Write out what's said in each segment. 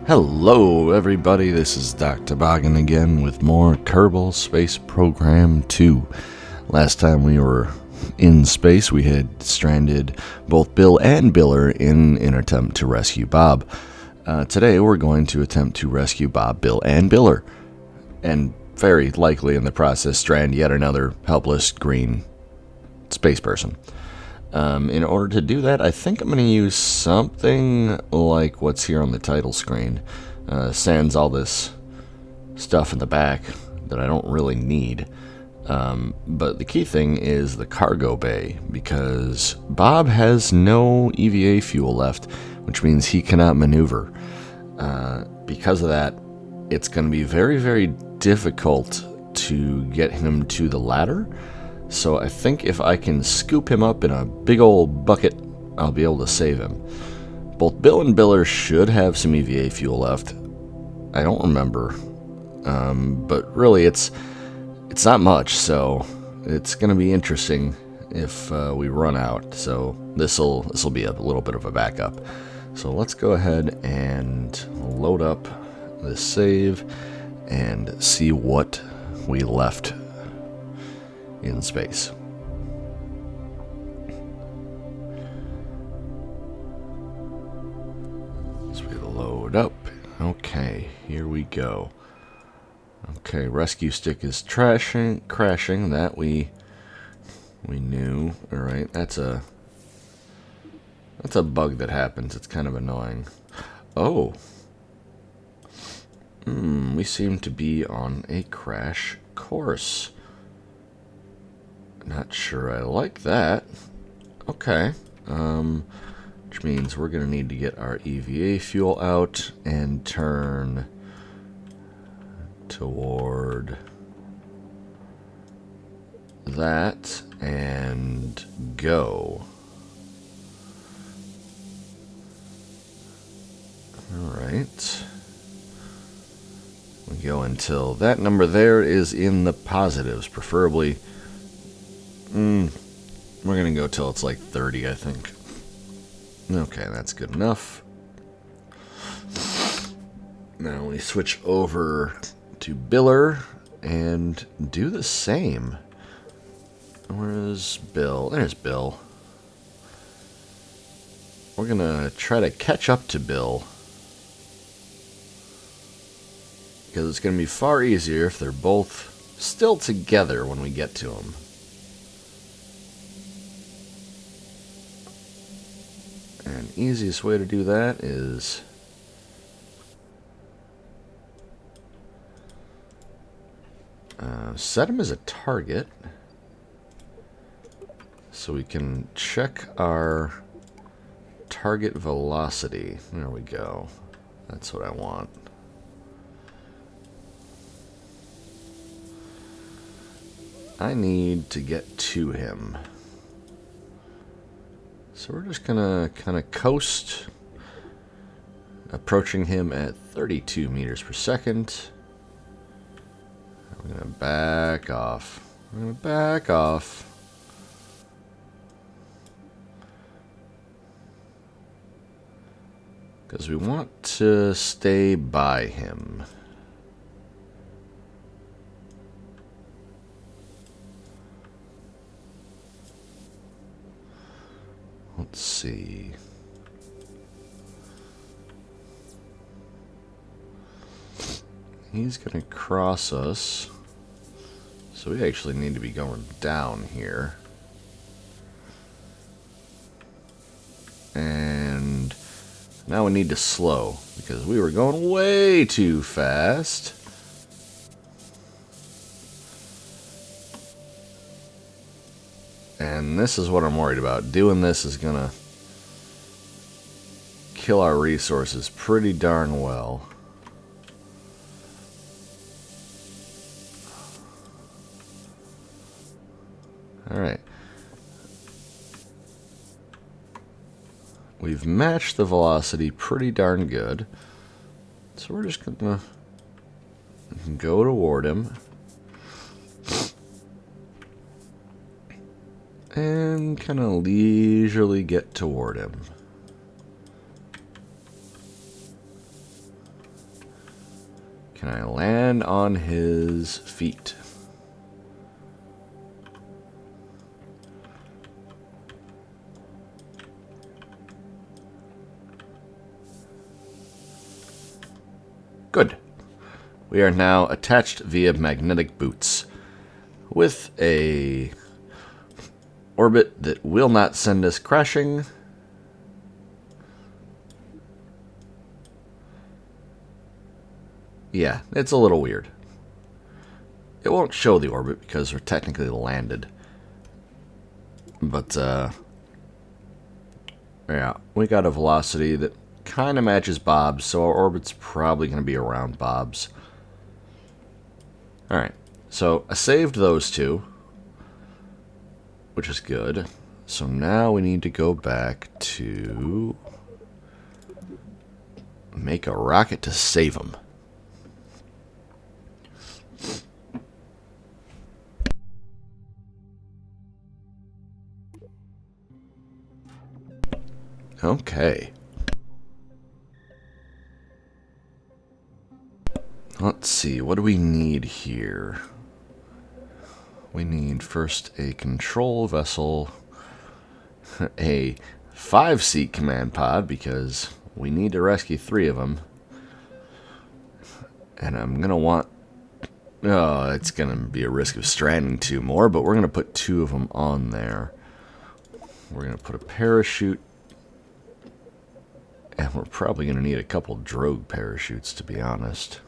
Hello everybody, this is DocToboggan again with more Kerbal Space Program 2. Last time we were in space, we had stranded both Bill and Biller in an attempt to rescue Bob. Today we're going to attempt to rescue Bob, Bill, and Biller, and very likely in the process strand yet another helpless green space person. In order to do that, I think I'm going to use something like what's here on the title screen. Sans all this stuff in the back that I don't really need. But the key thing is the cargo bay, because Bob has no EVA fuel left, which means he cannot maneuver. Because of that, it's going to be very, very difficult to get him to the ladder. So I think if I can scoop him up in a big old bucket, I'll be able to save him. Both Bill and Biller should have some EVA fuel left. I don't remember. But really it's not much, so it's going to be interesting if we run out. So this'll be a little bit of a backup. So let's go ahead and load up this save and see what we left in space. So we load up. Okay, here we go. Okay, rescue stick is crashing. That we knew. All right, that's a bug that happens. It's kind of annoying. Oh, we seem to be on a crash course. Not sure I like that. Okay. Which means we're going to need to get our EVA fuel out and turn toward that and go. Alright. We go until that number there is in the positives, preferably. We're going to go till it's like 30, I think. Okay, that's good enough. Now we switch over to Biller and do the same. Where's Bill? There's Bill. We're going to try to catch up to Bill, because it's going to be far easier if they're both still together when we get to them. And easiest way to do that is set him as a target so we can check our target velocity. There we go. That's what I want. I need to get to him. So we're just gonna kind of coast, approaching him at 32 meters per second. I'm gonna back off. Because we want to stay by him. Let's see. He's going to cross us. So we actually need to be going down here. And now we need to slow, because we were going way too fast. And this is what I'm worried about. Doing this is going to kill our resources pretty darn well. Alright. We've matched the velocity pretty darn good. So we're just going to go toward him. And kind of leisurely get toward him. Can I land on his feet? Good. We are now attached via magnetic boots with a orbit that will not send us crashing. Yeah, it's a little weird. It won't show the orbit because we're technically landed. But, yeah, we got a velocity that kind of matches Bob's, so our orbit's probably going to be around Bob's. Alright, so I saved those two, which is good. So now we need to go back to make a rocket to save them. Okay. Let's see, what do we need here? We need first a control vessel, a 5-seat command pod, because we need to rescue 3 of them. And I'm going to want... Oh, it's going to be a risk of stranding 2 more, but we're going to put 2 of them on there. We're going to put a parachute. And we're probably going to need a couple drogue parachutes, to be honest.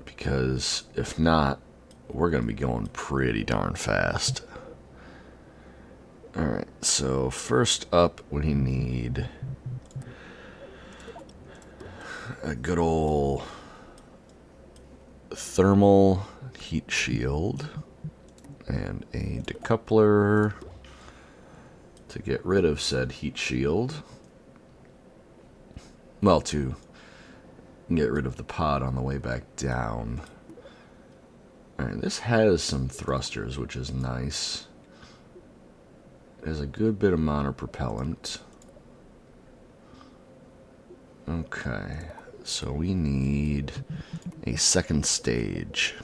Because if not, we're going to be going pretty darn fast. Alright, so first up we need a good old thermal heat shield and a decoupler to get rid of said heat shield. Well, to get rid of the pod on the way back down. Alright, this has some thrusters, which is nice. It has a good bit amount of propellant. Okay, so we need a second stage.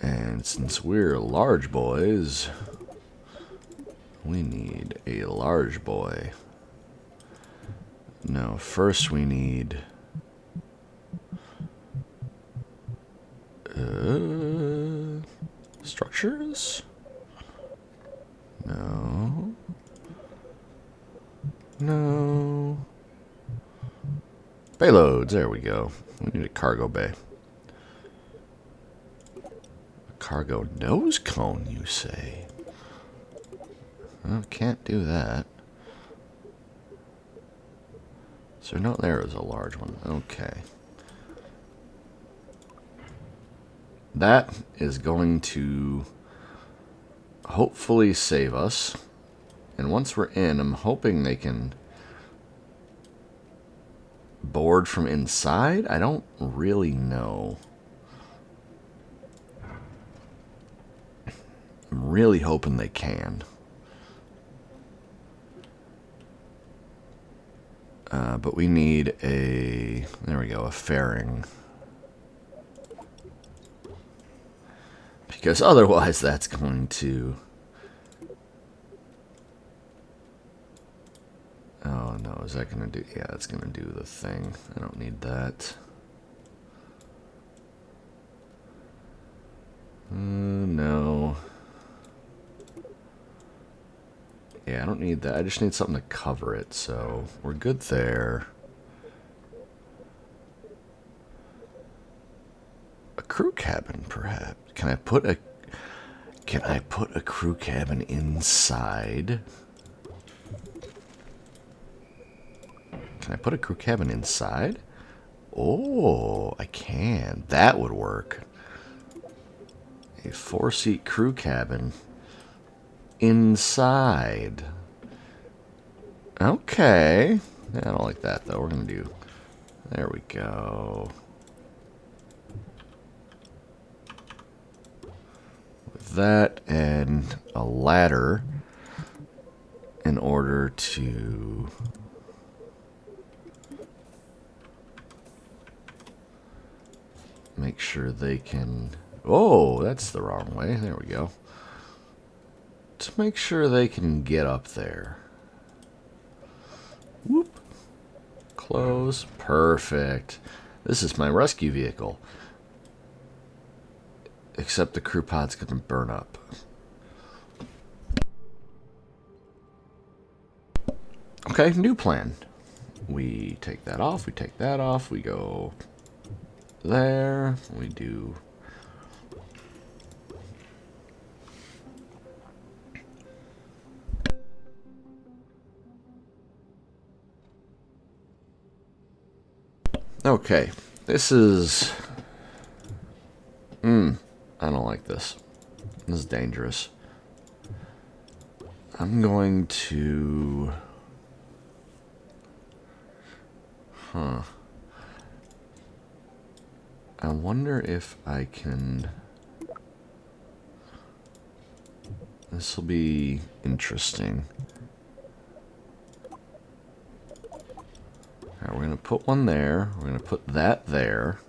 And since we're large boys, we need a large boy. No, first we need structures? No. No. Payloads, there we go. We need a cargo bay. A cargo nose cone, you say? Well, can't do that. So no, there is a large one. Okay. That is going to hopefully save us. And once we're in, I'm hoping they can board from inside. I don't really know. I'm really hoping they can. But we need a, there we go, a fairing. Because otherwise that's going to... Oh no, is that going to do... Yeah, that's going to do the thing. I don't need that. No. Yeah, I don't need that. I just need something to cover it, so we're good there. A crew cabin, perhaps. Can I put a crew cabin inside? Can I put a crew cabin inside? Oh, I can. That would work. A 4-seat crew cabin inside. Okay. Yeah, I don't like that, though. We're going to do... There we go. With that and a ladder in order to make sure they can... Oh, that's the wrong way. There we go. To make sure they can get up there. Whoop. Close. Perfect. This is my rescue vehicle. Except the crew pod's going to burn up. Okay, new plan. We take that off, we take that off, we go there, we do... Okay, this is... I don't like this. This is dangerous. I'm going to... I wonder if I can... This will be interesting. Alright, we're going to put one there. We're going to put that there.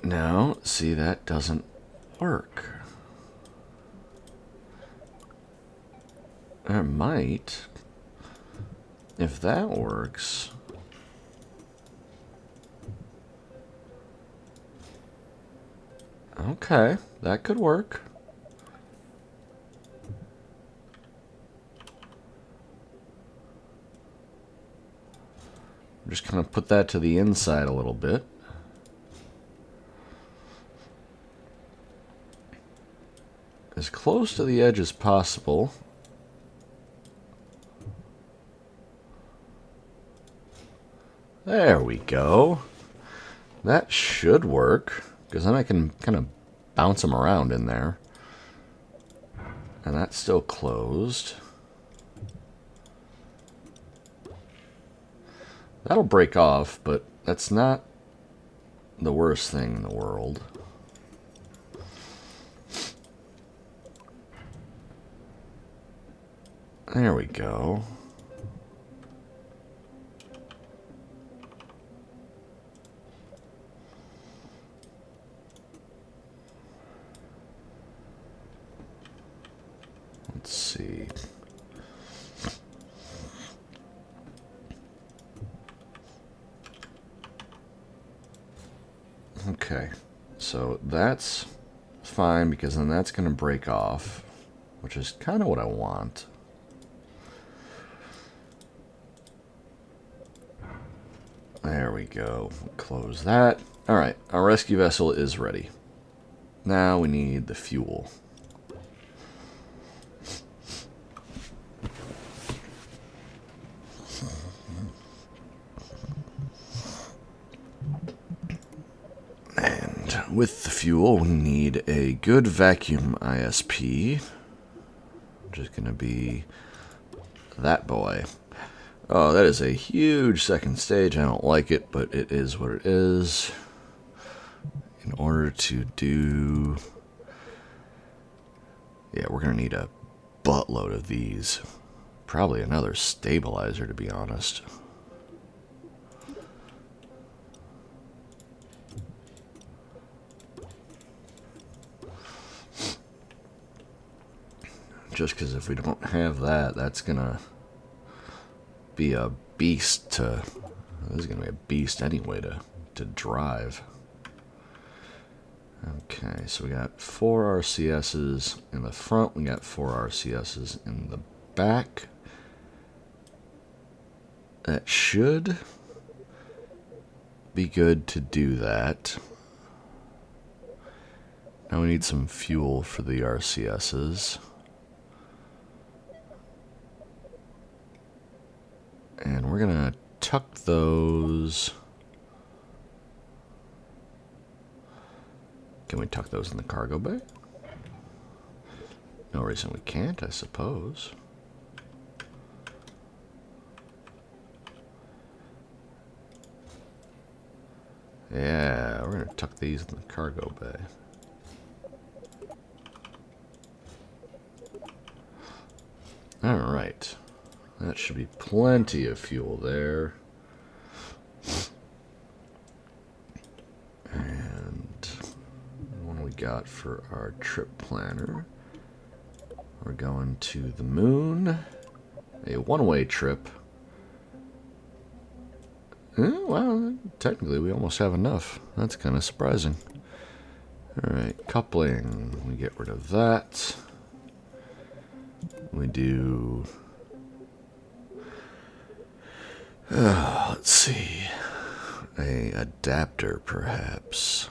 No, see, that doesn't work. It might. If that works. Okay, that could work. I'm just gonna put that to the inside a little bit. As close to the edge as possible. There we go. That should work, because then I can kind of bounce them around in there. And that's still closed. That'll break off, but that's not the worst thing in the world. There we go. Let's see. Okay, so that's fine because then that's going to break off, which is kind of what I want. There we go. Close that. Alright, our rescue vessel is ready. Now we need the fuel. And with the fuel, we need a good vacuum ISP, which is going to be that boy. Oh, that is a huge second stage. I don't like it, but it is what it is. In order to do... Yeah, we're going to need a buttload of these. Probably another stabilizer, to be honest. Just because if we don't have that, that's going to be a beast to... This is going to be a beast anyway to drive. Okay, so we got 4 RCSs in the front. We got 4 RCSs in the back. That should be good to do that. Now we need some fuel for the RCSs. And we're going to tuck those... Can we tuck those in the cargo bay? No reason we can't, I suppose. Yeah, we're going to tuck these in the cargo bay. Alright. That should be plenty of fuel there. And what do we got for our trip planner? We're going to the moon. A one-way trip. Well, technically we almost have enough. That's kind of surprising. Alright, coupling. We get rid of that. We do... let's see. A adapter, perhaps.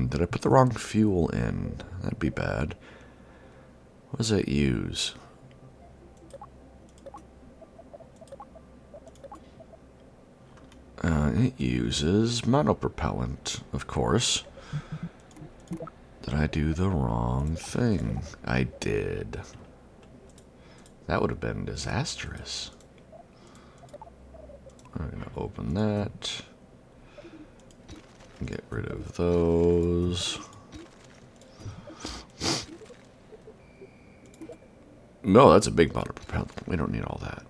Did I put the wrong fuel in? That'd be bad. What does that use? It uses monopropellant, of course. Did I do the wrong thing? I did. That would have been disastrous. I'm going to open that. Get rid of those. No, that's a big monopropellant. We don't need all that.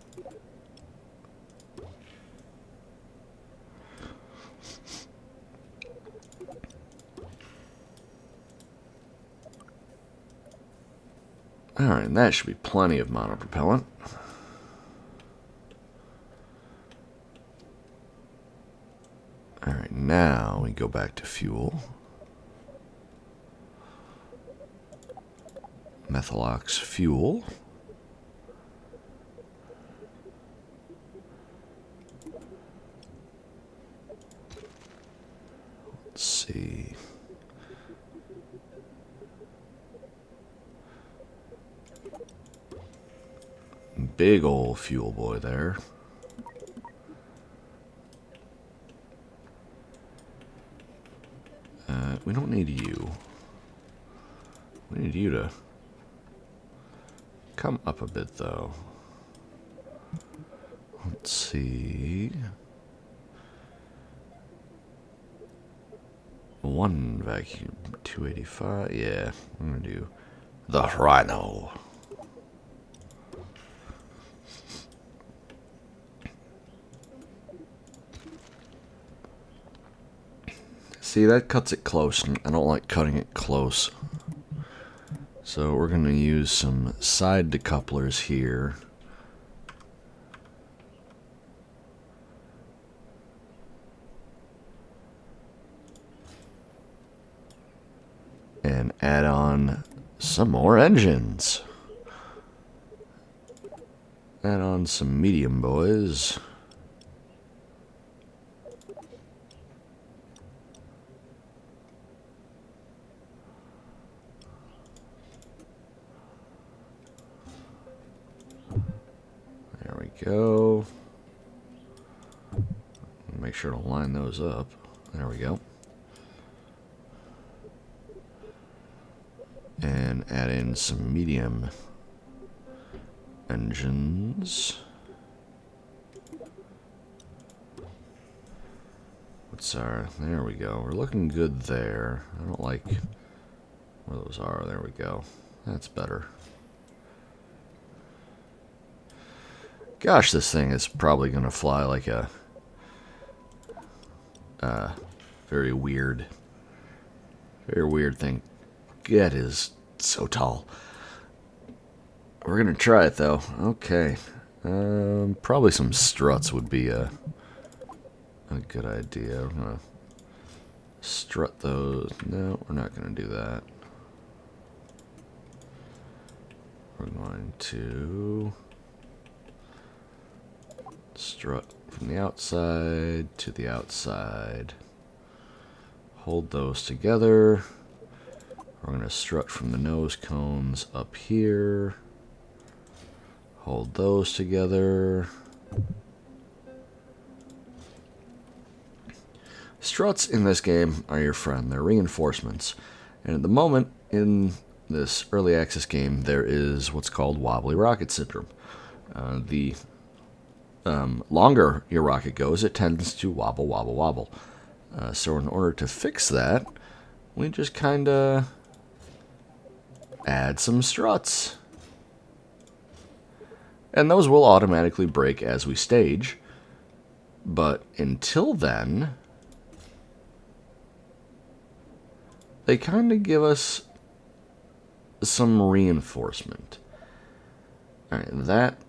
Alright, that should be plenty of monopropellant. Alright, now we go back to fuel. Methylox fuel. Let's see. Big old fuel boy there. We don't need you. We need you to come up a bit, though. Let's see. One vacuum, 285. Yeah, I'm gonna do the Rhino. See, that cuts it close, and I don't like cutting it close. So we're going to use some side decouplers here. And add on some more engines. Add on some medium boys. Go. Make sure to line those up. There we go. And add in some medium engines. What's our... There we go. We're looking good there. I don't like where those are. There we go. That's better. Gosh, this thing is probably going to fly like a very weird thing. It is so tall. We're going to try it, though. Okay. Probably some struts would be a good idea. We're going to strut those. No, we're not going to do that. We're going to... strut from the outside to the outside. Hold those together. We're going to strut from the nose cones up here. Hold those together. Struts in this game are your friend. They're reinforcements. And at the moment, in this early access game, there is what's called wobbly rocket syndrome. The longer your rocket goes, it tends to wobble, wobble, wobble. So in order to fix that, we just kind of add some struts. And those will automatically break as we stage. But until then, they kind of give us some reinforcement. Alright, that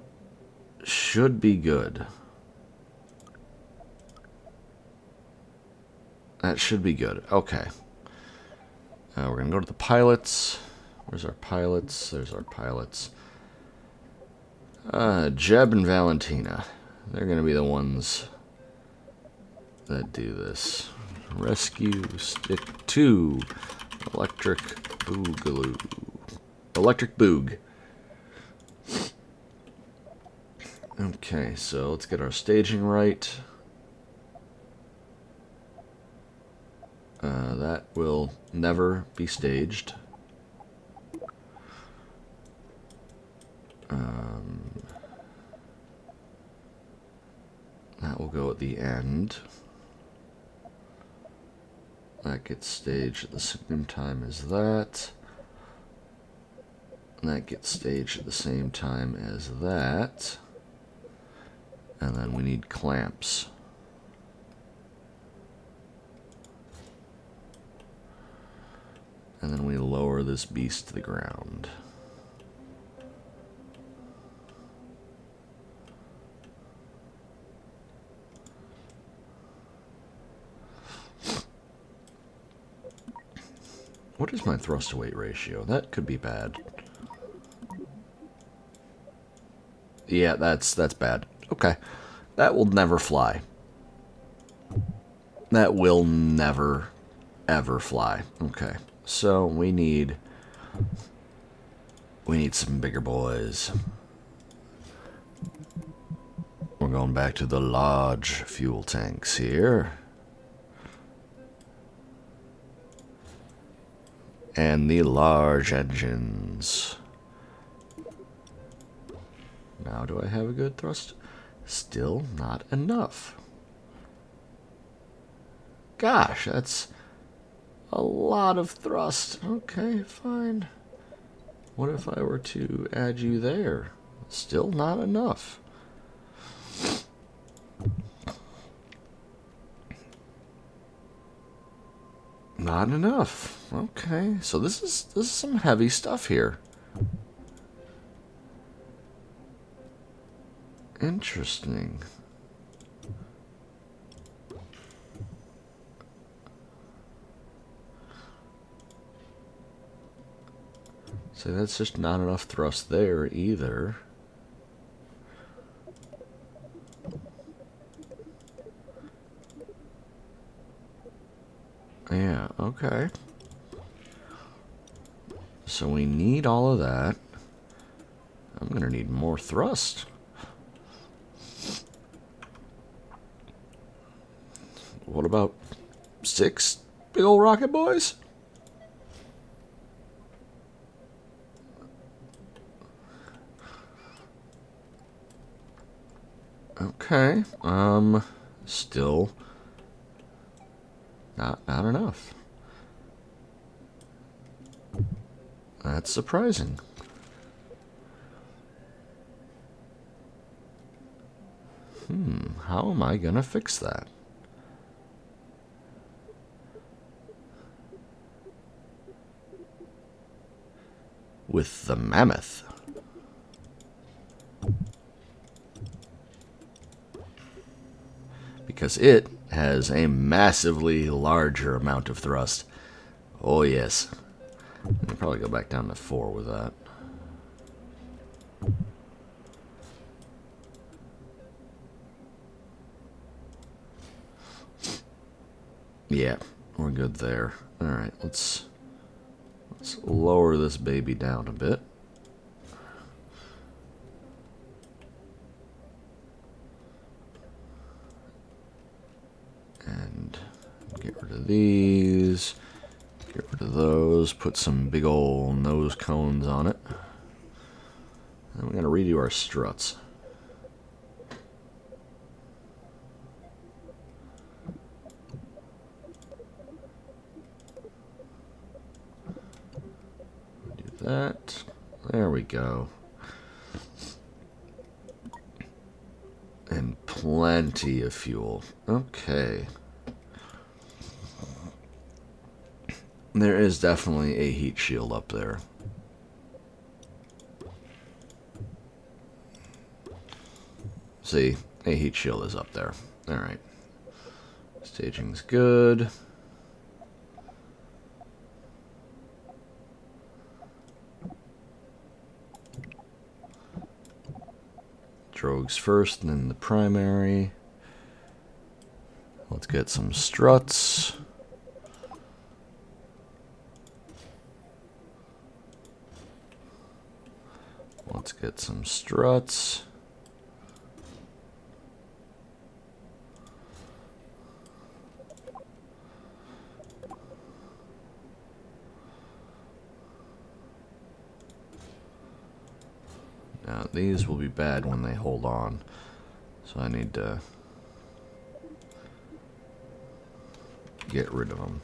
should be good. That should be good. Okay. We're going to go to the pilots. Where's our pilots? There's our pilots. Jeb and Valentina. They're going to be the ones that do this. Rescue stick 2. Electric boogaloo. Electric boog. Okay, so let's get our staging right. That will never be staged. That will go at the end. That gets staged at the same time as that. And that gets staged at the same time as that. And then we need clamps. And then we lower this beast to the ground. What is my thrust to weight ratio? That could be bad. Yeah, that's bad. Okay. That will never fly. That will never, ever fly. Okay. So we need some bigger boys. We're going back to the large fuel tanks here. And the large engines. Now, do I have a good thrust? Still not enough. Gosh, that's a lot of thrust. Okay, fine. What if I were to add you there? Still not enough. Not enough. Okay, so this is some heavy stuff here. Interesting. So that's just not enough thrust there either. Yeah, okay. So we need all of that. I'm gonna need more thrust. What about 6 big old rocket boys? Okay, still not enough. That's surprising. How am I gonna fix that? With the mammoth. Because it has a massively larger amount of thrust. Oh yes. I'll probably go back down to 4 with that. Yeah, we're good there. Alright, let's lower this baby down a bit. And get rid of these. Get rid of those. Put some big old nose cones on it. And we're going to redo our struts. that. There we go. And plenty of fuel. Okay. There is definitely a heat shield up there. See, a heat shield is up there. Alright. Staging's good. Drogues first, and then the primary. Let's get some struts. Let's get some struts. Now these will be bad when they hold on, so I need to get rid of them.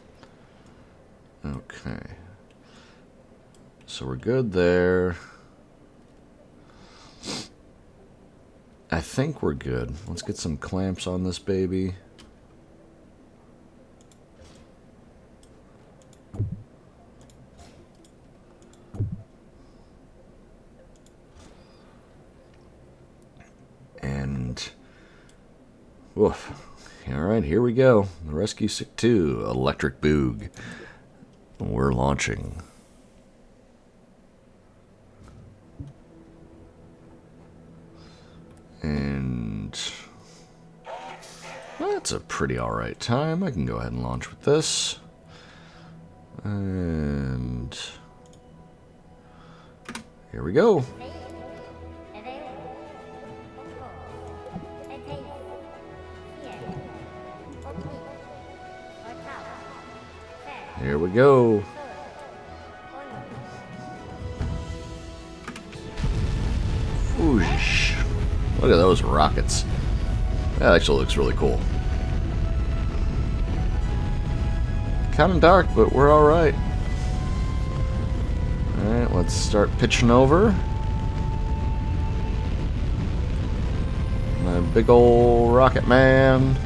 Okay. So we're good there. I think we're good. Let's get some clamps on this baby. And woof. Alright, here we go. The Rescue Sick 2, Electric Boog. We're launching. And that's a pretty alright time. I can go ahead and launch with this. And here we go. Here we go. Whoosh. Look at those rockets. That actually looks really cool. Kind of dark, but we're alright. Alright, let's start pitching over. My big old rocket man.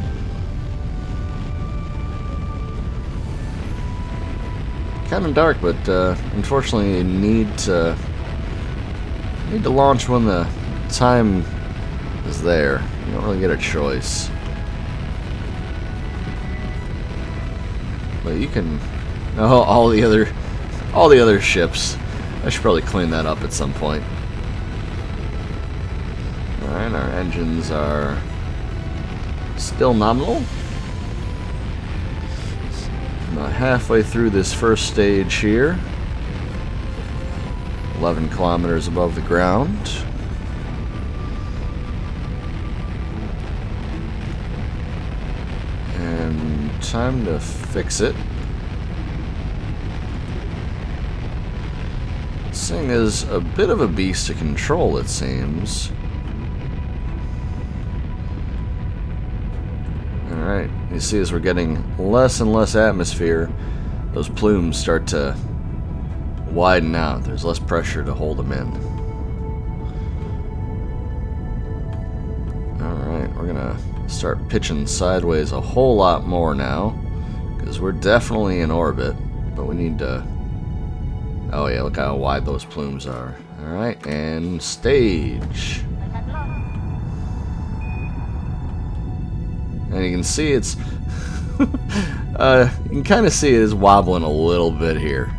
Kind of dark, but unfortunately you need to launch when the time is there. You don't really get a choice. But you can all the other ships. I should probably clean that up at some point. Alright, our engines are still nominal. About halfway through this first stage here. 11 kilometers above the ground. And time to fix it. This thing is a bit of a beast to control, it seems. Alright, you see as we're getting less and less atmosphere, those plumes start to widen out. There's less pressure to hold them in. Alright, we're gonna start pitching sideways a whole lot more now, because we're definitely in orbit, but we need to... Oh yeah, look how wide those plumes are. Alright, and stage. And you can see it's... you can kind of see it is wobbling a little bit here.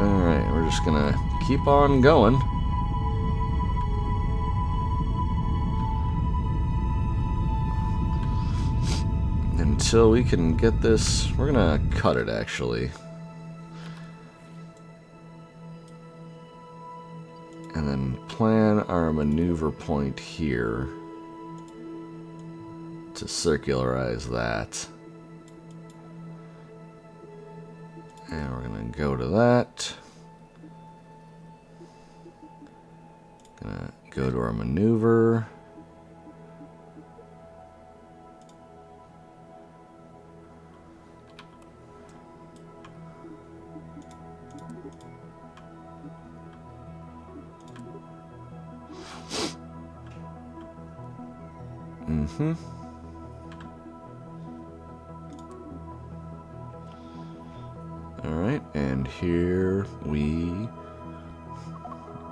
Alright, we're just gonna keep on going. Until we can get this... We're gonna cut it, actually. And then plan our maneuver point here to circularize that. And we're gonna go to that. Gonna go to our maneuver. Mm-hmm. Alright, and here we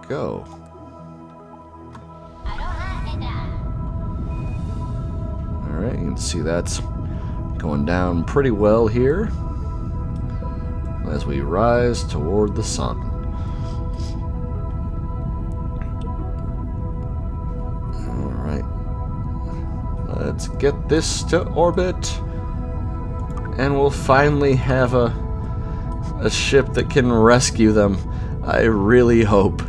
go. Alright, you can see that's going down pretty well here as we rise toward the sun. Alright, let's get this to orbit, and we'll finally have a ship that can rescue them. I really hope.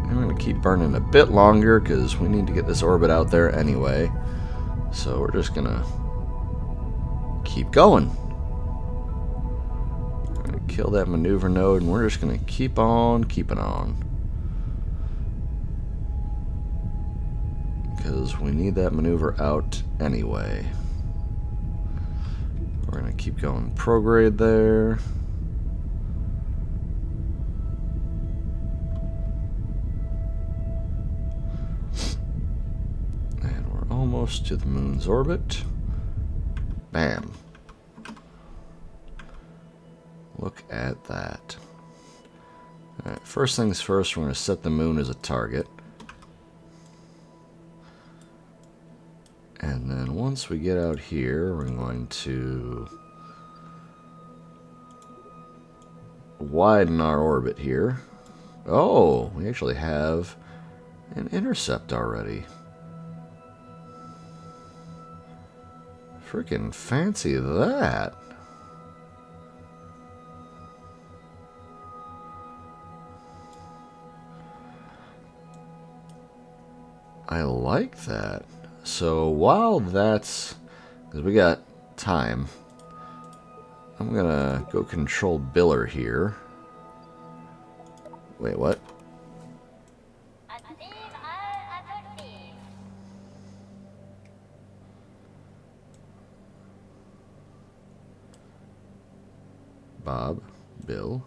I'm going to keep burning a bit longer because we need to get this orbit out there anyway. So we're just going to keep going. We're going to kill that maneuver node, and we're just going to keep on keeping on. Because we need that maneuver out anyway. We're going to keep going prograde there. And we're almost to the moon's orbit. Bam. Look at that. Alright, first things first, we're going to set the moon as a target. And then once we get out here, we're going to widen our orbit here. Oh, we actually have an intercept already. Freaking fancy that. I like that. So while that's, because we got time, I'm gonna go control Biller here. Wait, what? Bob, Bill.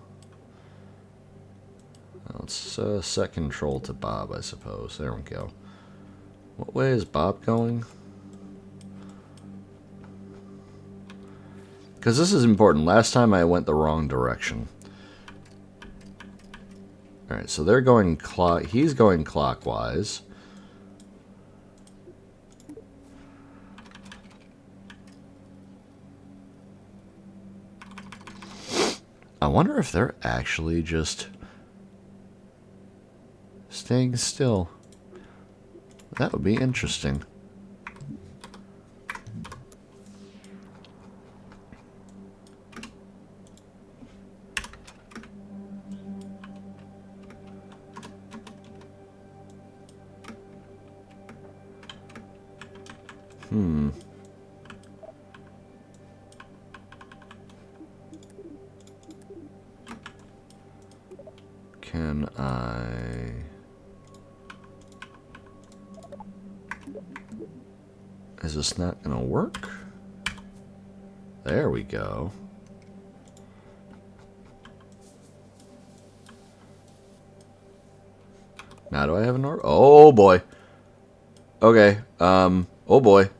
Let's set control to Bob, I suppose. There we go. What way is Bob going? Because this is important. Last time I went the wrong direction. Alright, so they're going he's going clockwise. I wonder if they're actually just staying still. That would be interesting. Can I... Is this not gonna work? There we go. Now do I have an orb? Oh boy. Okay, oh boy.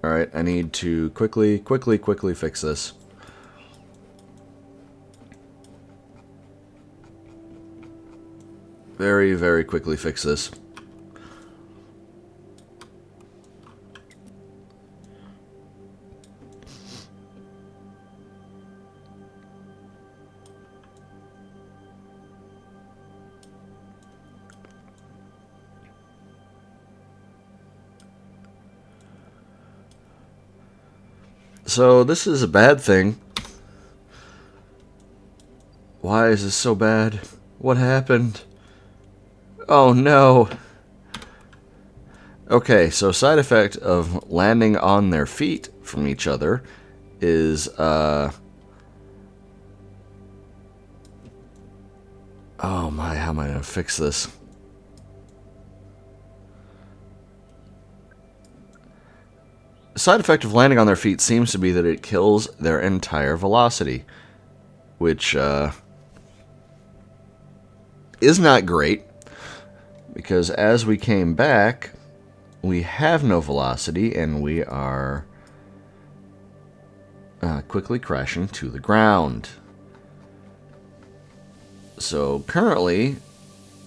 Alright, I need to quickly fix this. Very quickly fix this. So this is a bad thing. Why is this so bad? What happened? Oh no. Okay, so side effect of landing on their feet from each other is oh my, how am I gonna fix this? Side effect of landing on their feet seems to be that it kills their entire velocity, which is not great, because as we came back, we have no velocity, and we are quickly crashing to the ground. So currently,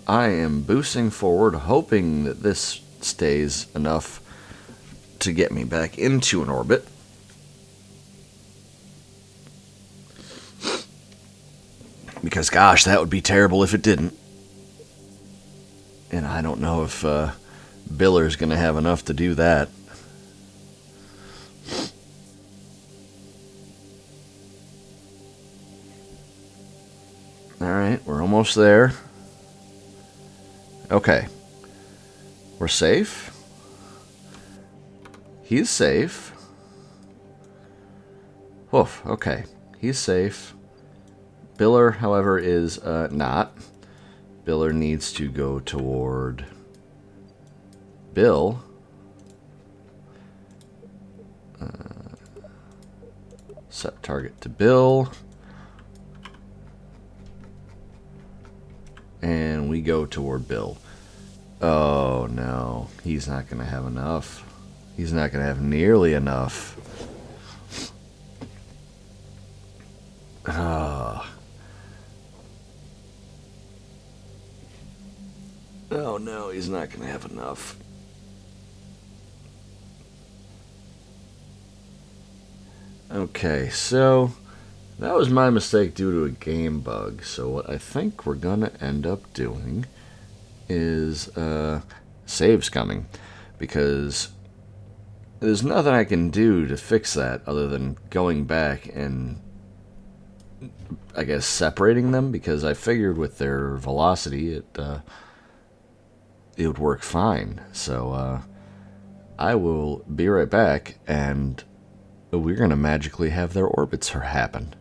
I am boosting forward, hoping that this stays enough to get me back into an orbit. Because, gosh, that would be terrible if it didn't. And I don't know if Biller's going to have enough to do that. Alright, we're almost there. Okay. We're safe. He's safe. Woof, okay. He's safe. Biller, however, is not. Biller needs to go toward Bill. Set target to Bill. And we go toward Bill. Oh, no. He's not going to have enough. He's not going to have nearly enough. Oh, no. He's not going to have enough. Okay, so that was my mistake due to a game bug. So what I think we're going to end up doing is save scumming, because there's nothing I can do to fix that other than going back and, I guess, separating them, because I figured with their velocity it would work fine. So I will be right back, and we're going to magically have their orbits happen.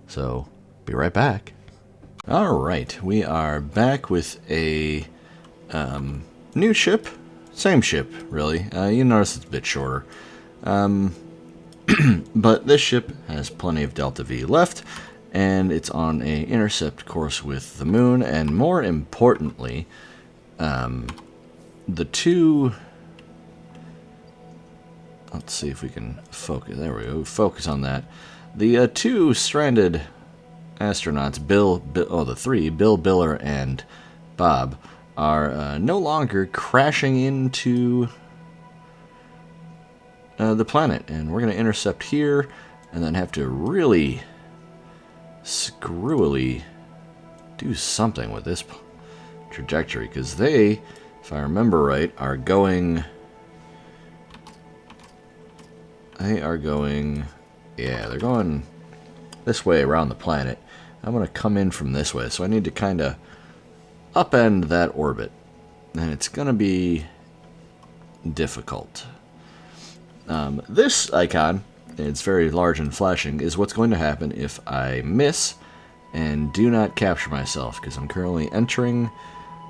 So, be right back. Alright, we are back with a new ship. Same ship, really. You notice it's a bit shorter. But this ship has plenty of Delta V left, and it's on a intercept course with the moon, and more importantly, the two... Let's see if we can focus. There we go. Focus on that. The two stranded astronauts, the three, Bill, Biller, and Bob, are no longer crashing into the planet. And we're going to intercept here and then have to really screwily do something with this trajectory, because they, if I remember right, are going... they're going this way around the planet. I'm going to come in from this way, so I need to kind of upend that orbit. And it's going to be difficult. This icon, it's very large and flashing, is what's going to happen if I miss and do not capture myself, because I'm currently entering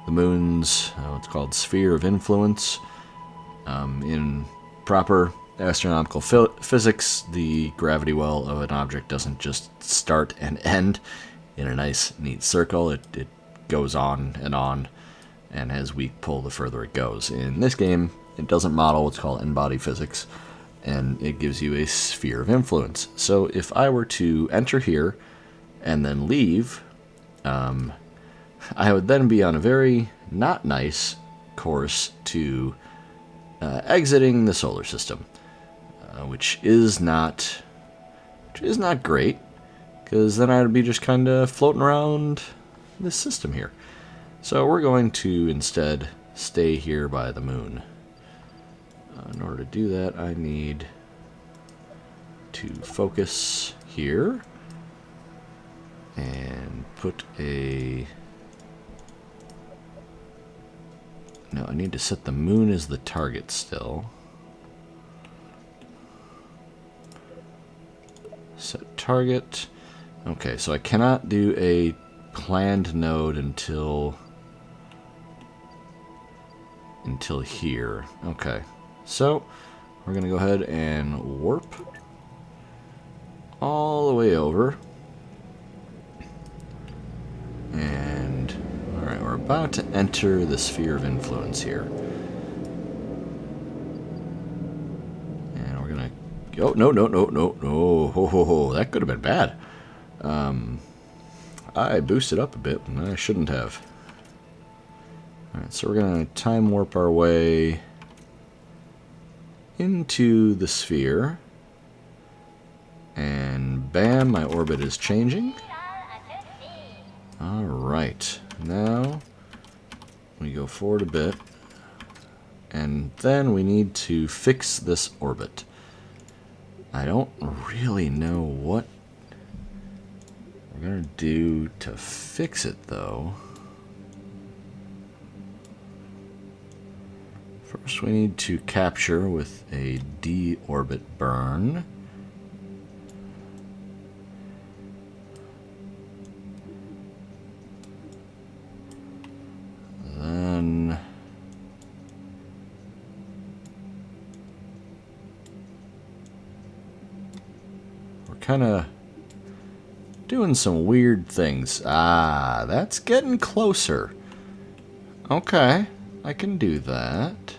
the moon's, what's called sphere of influence. In proper astronomical physics, the gravity well of an object doesn't just start and end in a nice, neat circle. It goes on, and has weak pull the further it goes. In this game, it doesn't model what's called n-body physics, and it gives you a sphere of influence. So if I were to enter here and then leave, I would then be on a very not nice course to exiting the solar system. Which is not great, because then I'd be just kind of floating around this system here. So we're going to instead stay here by the moon. In order to do that, I need to focus here and put a... No, I need to set the moon as the target still. Set target. Okay, so I cannot do a planned node until here. Okay, so we're gonna go ahead and warp all the way over, and all right, we're about to enter the sphere of influence here. And we're gonna... Oh, no, no, no, no, no. Ho, ho, ho. That could have been bad. I boosted up a bit, and I shouldn't have. Alright, so we're gonna time warp our way into the sphere. And bam, my orbit is changing. Alright, now we go forward a bit, and then we need to fix this orbit. I don't really know what we're going to do to fix it, though. First, we need to capture with a deorbit burn. Then we're kind of doing some weird things. Ah, that's getting closer. Okay, I can do that.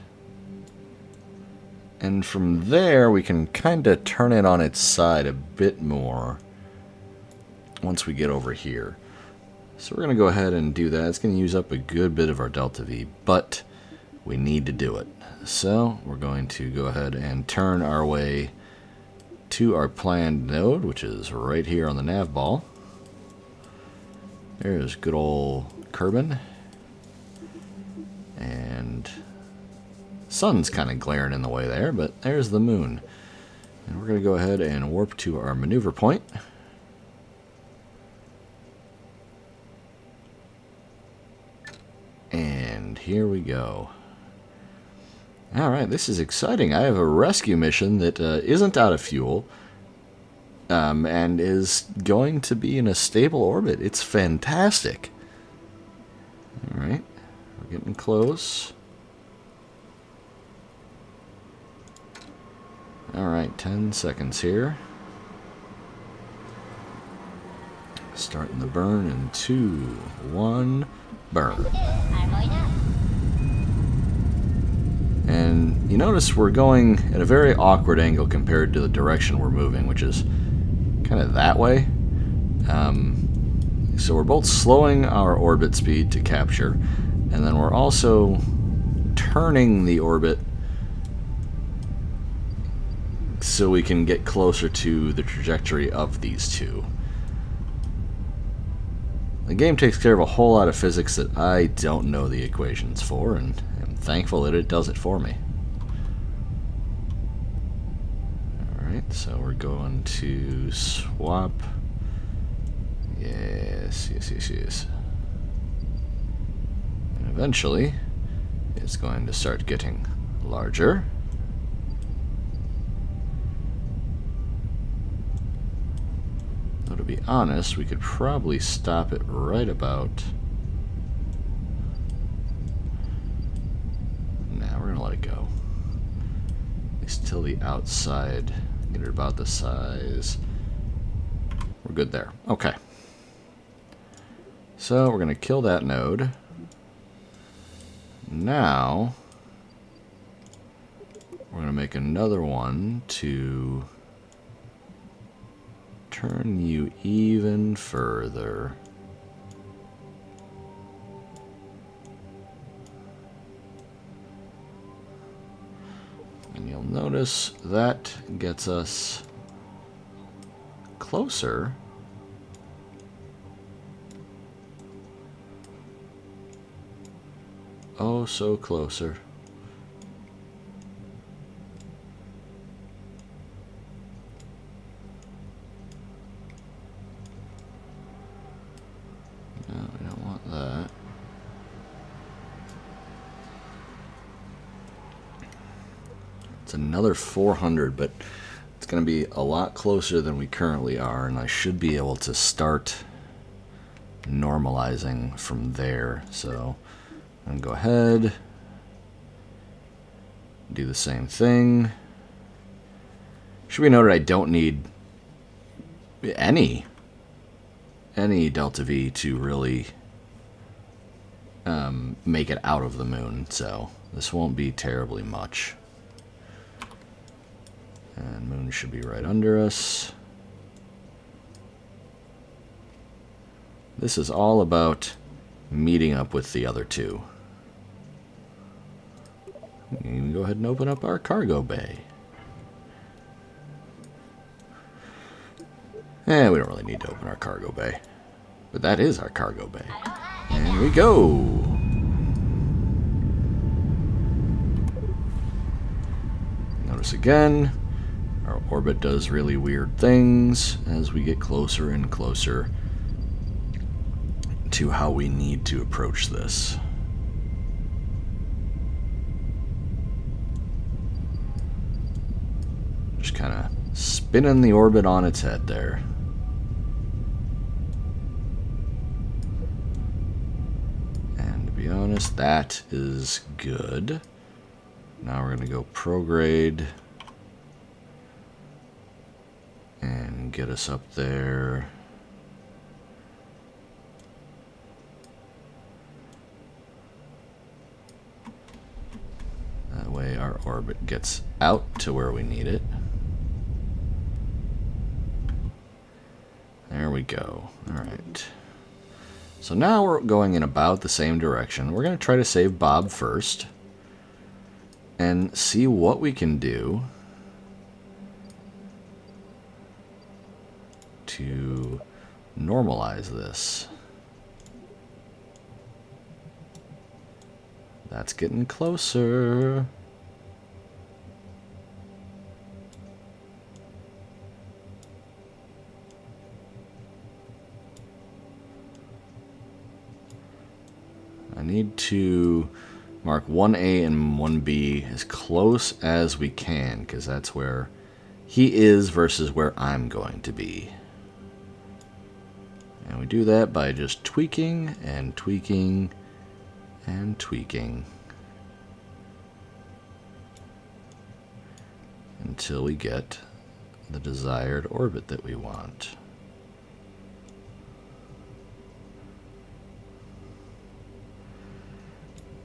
And from there, we can kind of turn it on its side a bit more once we get over here. So we're going to go ahead and do that. It's going to use up a good bit of our delta V, but we need to do it. So we're going to go ahead and turn our way to our planned node, which is right here on the nav ball. There's good old Kerbal. And sun's kind of glaring in the way there, but there's the moon. And we're going to go ahead and warp to our maneuver point. And here we go. Alright, this is exciting. I have a rescue mission that isn't out of fuel and is going to be in a stable orbit. It's fantastic. Alright, we're getting close. Alright, 10 seconds here. Starting the burn in 2, 1, burn. And you notice we're going at a very awkward angle compared to the direction we're moving, which is kind of that way. So we're both slowing our orbit speed to capture, and then we're also turning the orbit so we can get closer to the trajectory of these two. The game takes care of a whole lot of physics that I don't know the equations for, and I'm thankful that it does it for me. Alright, so we're going to swap. Yes, yes, yes, yes. And eventually, it's going to start getting larger. Though to be honest, we could probably stop it right about... Nah, we're gonna let it go. At least till the outside. Get it about the size. We're good there. Okay. So we're gonna kill that node. Now we're gonna make another one to turn you even further. And you'll notice that gets us closer . Oh, so closer. No, we don't want that. It's another 400, but it's going to be a lot closer than we currently are, and I should be able to start normalizing from there. So I'm going to go ahead, do the same thing. Should be noted I don't need any delta V to really make it out of the moon, so this won't be terribly much. And moon should be right under us. This is all about meeting up with the other two. We can go ahead and open up our cargo bay. We don't really need to open our cargo bay. But that is our cargo bay. And we go! Notice again, our orbit does really weird things as we get closer and closer to how we need to approach this. Just kind of spinning the orbit on its head there. And to be honest, that is good. Now we're going to go prograde and get us up there. That way our orbit gets out to where we need it. There we go. Alright. So now we're going in about the same direction. We're going to try to save Bob first and see what we can do to normalize this. That's getting closer. I need to mark 1A and 1B as close as we can, because that's where he is versus where I'm going to be. And we do that by just tweaking and tweaking and tweaking until we get the desired orbit that we want.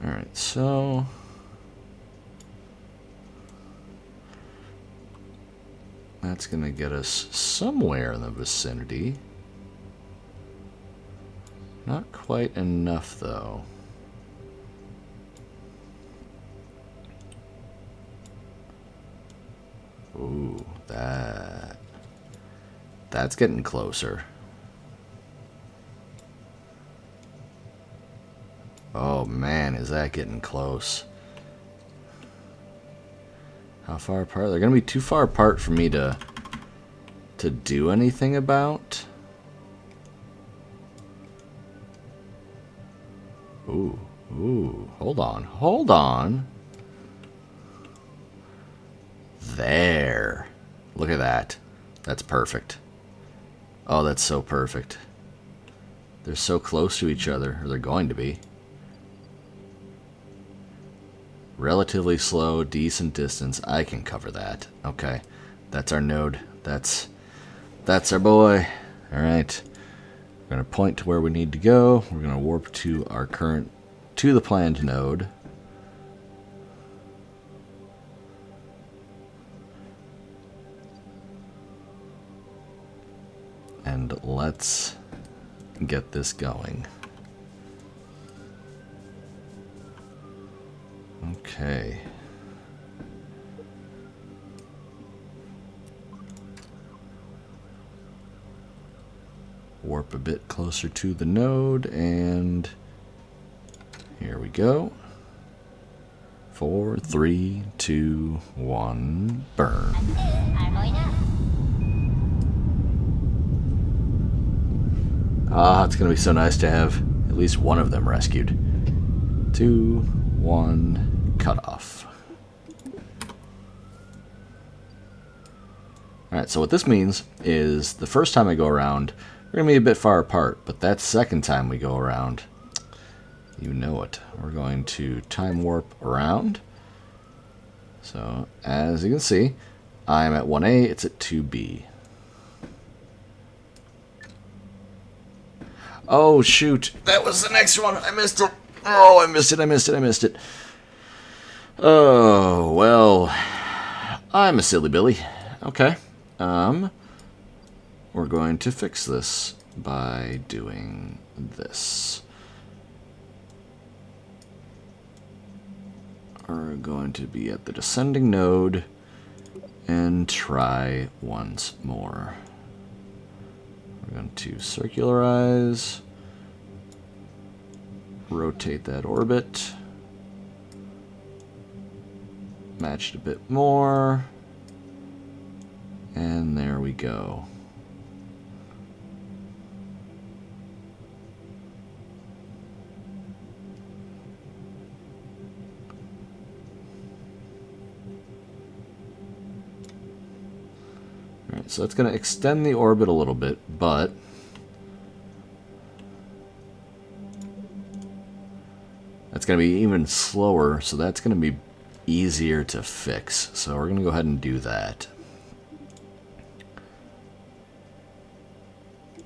Alright, so that's going to get us somewhere in the vicinity. Not quite enough, though. Ooh, that's getting closer. Oh man, is that getting close. How far apart? They're gonna be too far apart for me to do anything about. Ooh, hold on. There. Look at that. That's perfect. Oh, that's so perfect. They're so close to each other, or they're going to be. Relatively slow, decent distance. I can cover that. Okay. That's our node. That's our boy. Alright. We're going to point to where we need to go. We're going to warp to the planned node. And let's get this going. Okay. Warp a bit closer to the node, and here we go. 4, 3, 2, 1, burn. Ah, it's going to be so nice to have at least one of them rescued. 2, 1, cut off. Alright, so what this means is the first time I go around, we're going to be a bit far apart, but that second time we go around, you know it. We're going to time warp around. So, as you can see, I'm at 1A, it's at 2B. Oh, shoot. That was the next one. I missed it. Oh, I missed it. Oh, well, I'm a silly Billy. Okay. We're going to fix this by doing this. We're going to be at the descending node and try once more. We're going to circularize, rotate that orbit, match it a bit more, and there we go. Alright, so that's going to extend the orbit a little bit, but that's going to be even slower, so that's going to be easier to fix. So we're going to go ahead and do that.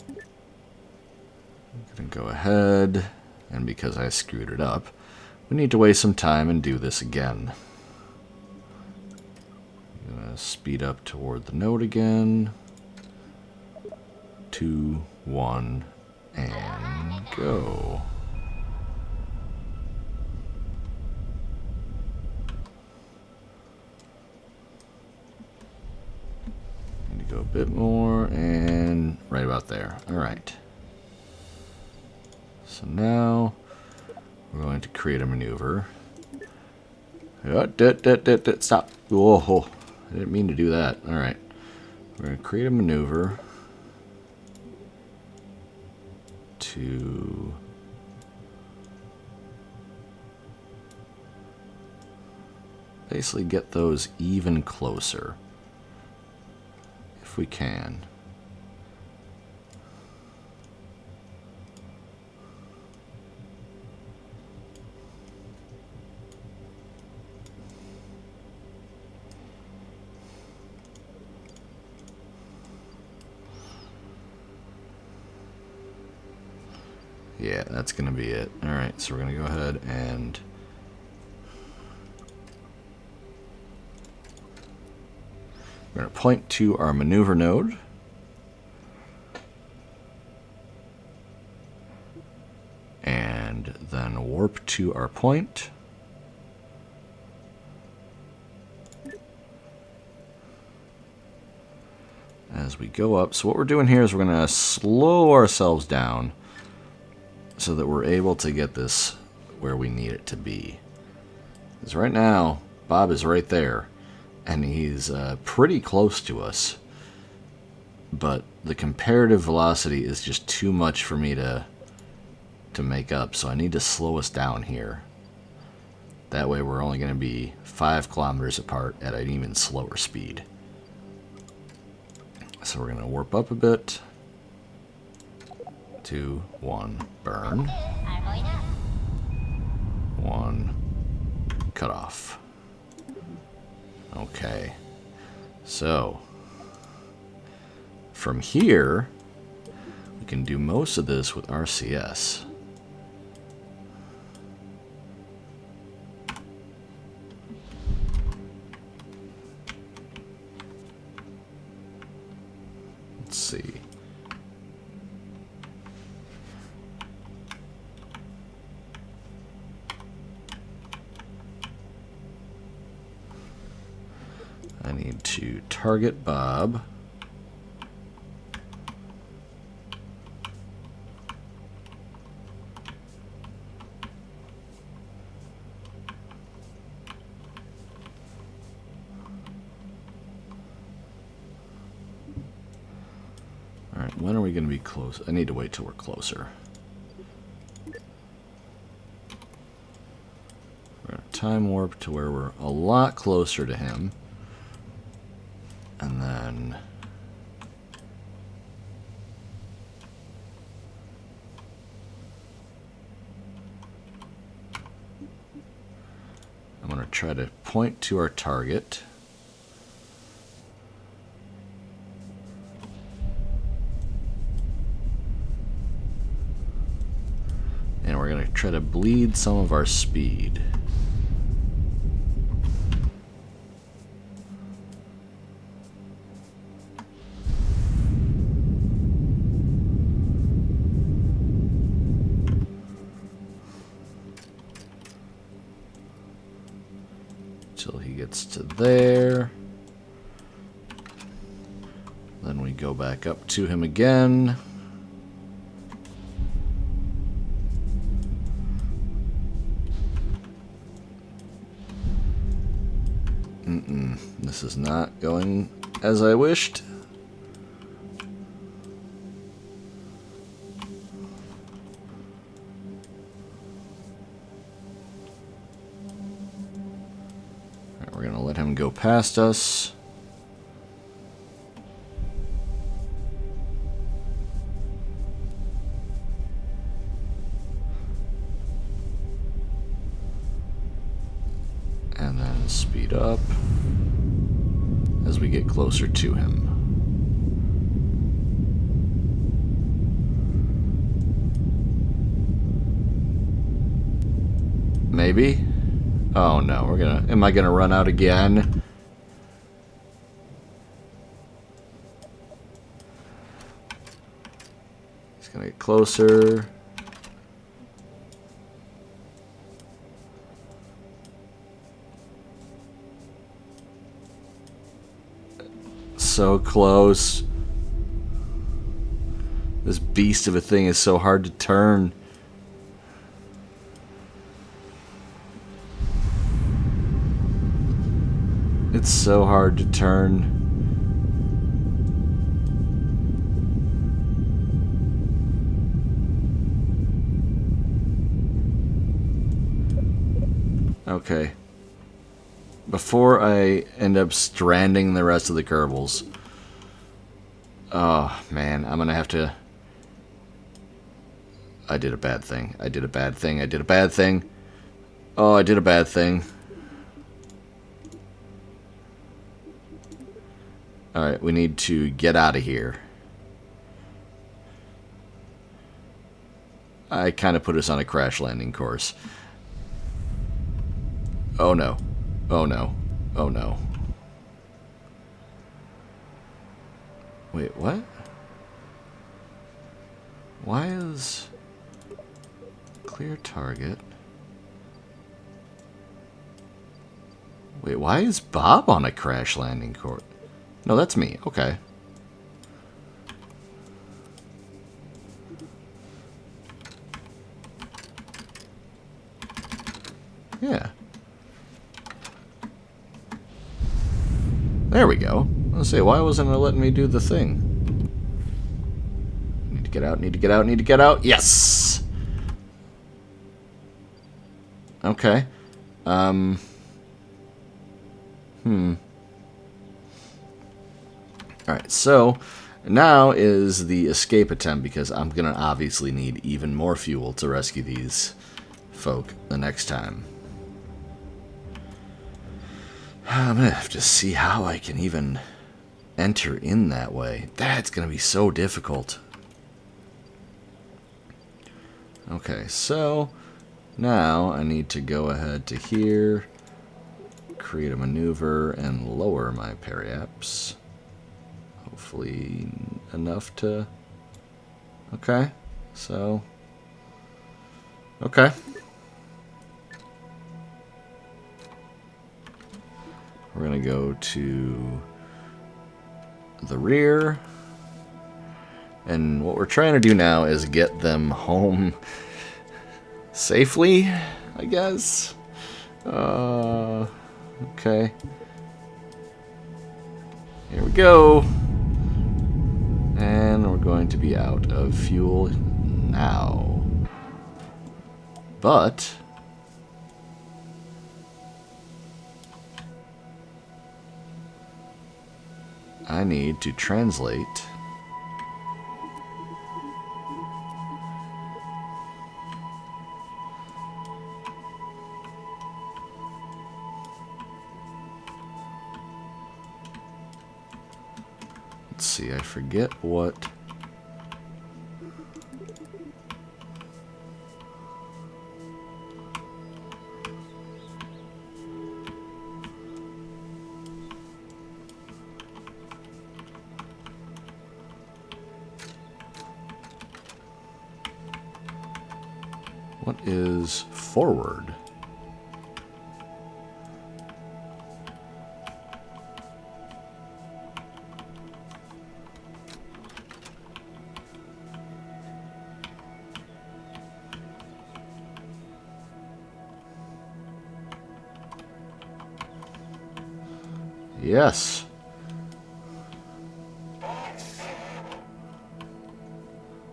I'm going to go ahead, and because I screwed it up, we need to waste some time and do this again. I'm going to speed up toward the node again. 2, 1, and go. Need to go a bit more, and right about there. All right. So now we're going to create a maneuver. Stop. Whoa. I didn't mean to do that. All right. We're going to create a maneuver to basically get those even closer, if we can. Yeah, that's going to be it. Alright, so we're going to go ahead and we're going to point to our maneuver node. And then warp to our point. As we go up. So what we're doing here is we're going to slow ourselves down so that we're able to get this where we need it to be. Because right now, Bob is right there, and he's pretty close to us. But the comparative velocity is just too much for me to make up, so I need to slow us down here. That way we're only going to be 5 kilometers apart at an even slower speed. So we're going to warp up a bit. 2, 1, burn. 1, cut off. Okay. So, from here, we can do most of this with RCS. Let's see. I need to target Bob. Alright, when are we going to be close? I need to wait till we're closer. We're going to time warp to where we're a lot closer to him. And then I'm going to try to point to our target. And And we're going to try to bleed some of our speed. Till he gets to there. Then we go back up to him again. This is not going as I wished. Alright, we're gonna let him go past us. And then speed up as we get closer to him. Maybe? Oh no, am I gonna run out again? He's gonna get closer. So close. This beast of a thing is so hard to turn. It's so hard to turn. Okay. Before I end up stranding the rest of the Kerbals. Oh, man. I'm gonna have to... I did a bad thing. I did a bad thing. I did a bad thing. Oh, I did a bad thing. Alright, we need to get out of here. I kind of put us on a crash landing course. Oh no. Oh no. Oh no. Wait, what? Why is... Clear target? Wait, why is Bob on a crash landing course? No, that's me. Okay. Yeah. There we go. Let's see, why wasn't it letting me do the thing? Need to get out, need to get out, need to get out. Yes! Okay. Alright, so now is the escape attempt because I'm going to obviously need even more fuel to rescue these folk the next time. I'm going to have to see how I can even enter in that way. That's going to be so difficult. Okay, so now I need to go ahead to here, create a maneuver, and lower my periaps. Hopefully enough to... Okay, so... Okay. We're going to go to the rear. And what we're trying to do now is get them home safely, I guess. Okay. Here we go. And we're going to be out of fuel now. But... I need to translate let's see, I forget what What is forward? Yes.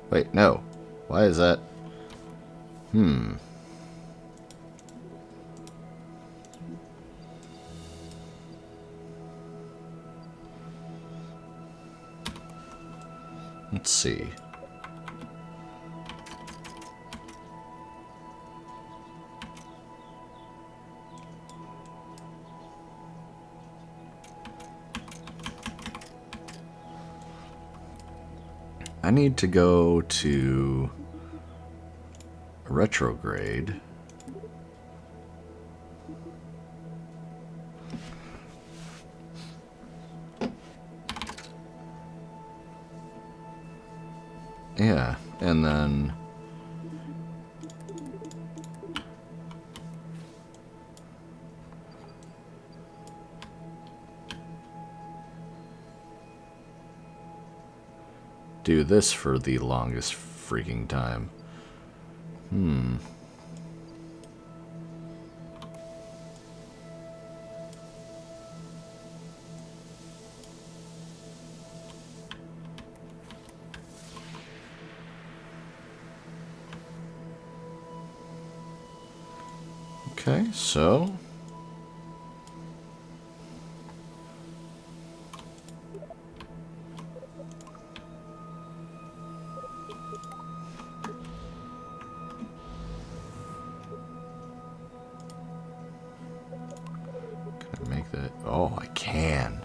Wait, no. Why is that? Let's see. I need to go to retrograde. Yeah, and then do this for the longest freaking time. Okay, so can I make that? Oh, I can.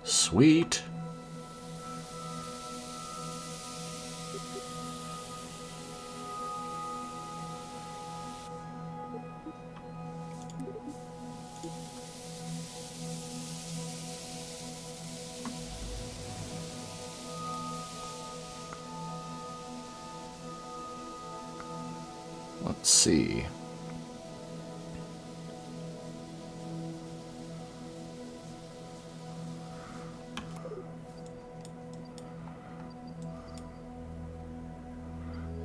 Sweet. Let's see.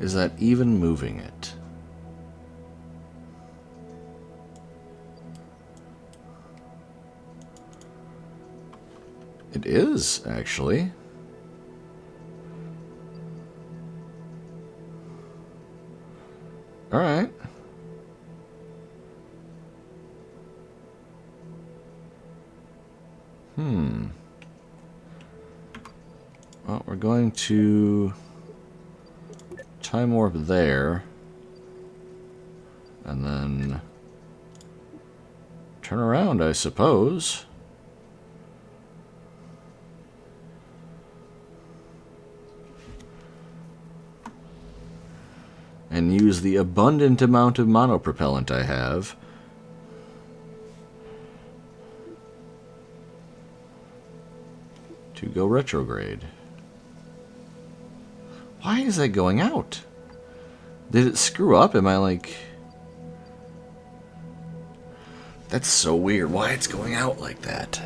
Is that even moving it? It is, actually. All right. Well, we're going to time warp there, and then turn around, I suppose. And use the abundant amount of monopropellant I have to go retrograde. Why is that going out? Did it screw up? Am I like... That's so weird. Why it's going out like that?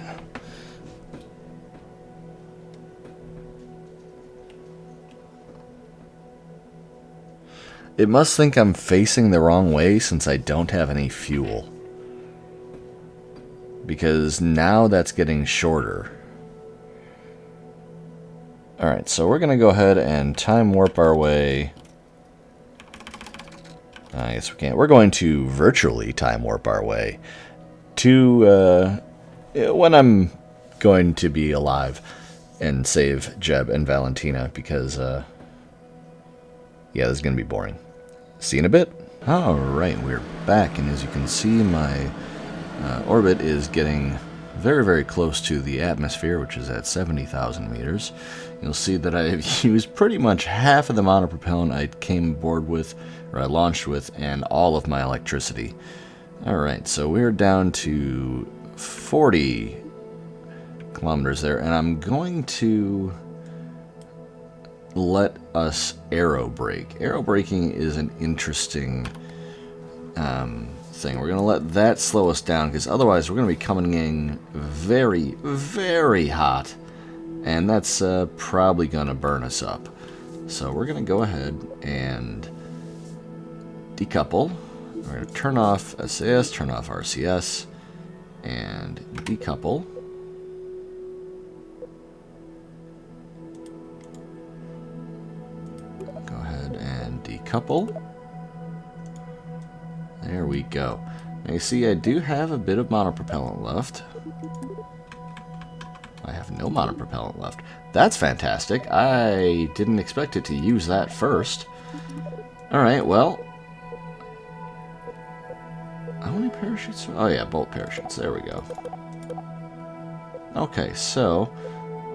It must think I'm facing the wrong way since I don't have any fuel. Because now that's getting shorter. Alright, so we're going to go ahead and time warp our way. I guess we can't. We're going to virtually time warp our way to when I'm going to be alive and save Jeb and Valentina because, yeah, this is going to be boring. See you in a bit. Alright, we're back, and as you can see, my orbit is getting very, very close to the atmosphere, which is at 70,000 meters. You'll see that I've used pretty much half of the amount of propellant I came aboard with, or I launched with, and all of my electricity. Alright, so we're down to 40 kilometers there, and I'm going to... let us aero brake. Aero braking is an interesting thing. We're going to let that slow us down, because otherwise we're going to be coming in very, very hot, and that's probably going to burn us up. So we're going to go ahead and decouple. We're going to turn off SAS, turn off RCS, and decouple. Go ahead and decouple. There we go. Now you see I do have a bit of monopropellant left. I have no monopropellant left. That's fantastic. I didn't expect it to use that first. Alright, well. How many parachutes? Oh yeah, bolt parachutes. There we go. Okay, so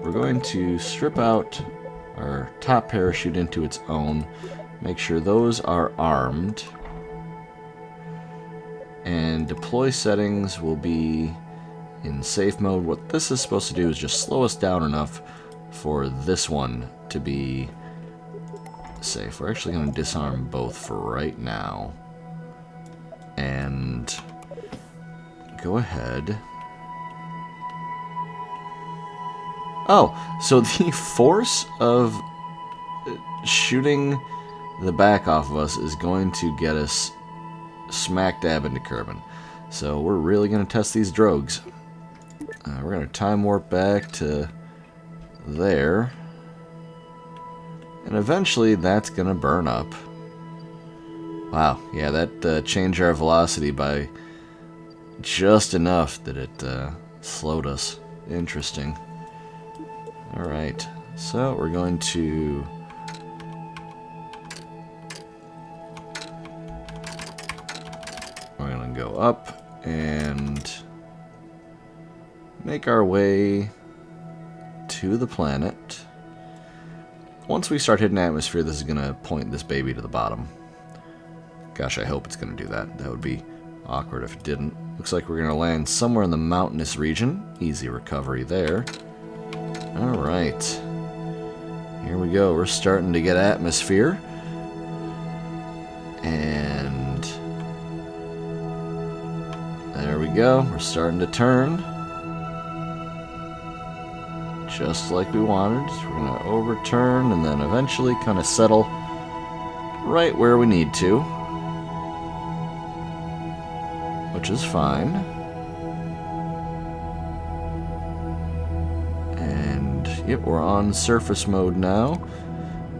we're going to strip out our top parachute into its own. Make sure those are armed. And deploy settings will be in safe mode. What this is supposed to do is just slow us down enough for this one to be safe. We're actually going to disarm both for right now. And go ahead. Oh, so the force of shooting the back off of us is going to get us smack dab into Kerbal. So we're really going to test these drogues. We're going to time warp back to there. And eventually that's going to burn up. Wow, yeah, that changed our velocity by just enough that it slowed us. Interesting. Alright, so we're going to go up and make our way to the planet. Once we start hitting atmosphere, this is going to point this baby to the bottom. Gosh, I hope it's going to do that. That would be awkward if it didn't. Looks like we're going to land somewhere in the mountainous region. Easy recovery there. Alright. Here we go. We're starting to get atmosphere. And there we go. We're starting to turn. Just like we wanted. We're going to overturn and then eventually kind of settle right where we need to. Which is fine. And yep, we're on surface mode now.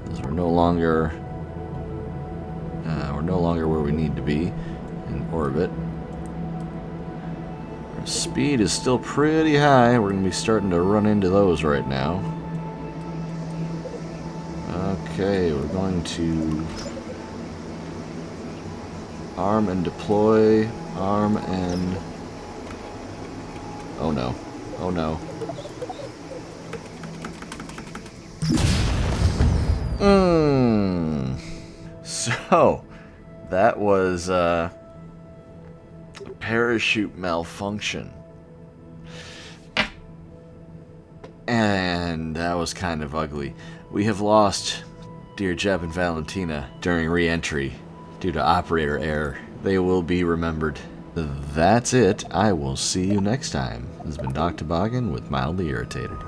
Because we're no longer where we need to be in orbit. Our speed is still pretty high. We're going to be starting to run into those right now. Okay, we're going to arm and deploy. Arm and... oh no. Oh no. So, that was parachute malfunction. And that was kind of ugly. We have lost dear Jeb and Valentina during re-entry due to operator error. They will be remembered. That's it. I will see you next time. This has been DocToboggan with Mildly Irritated.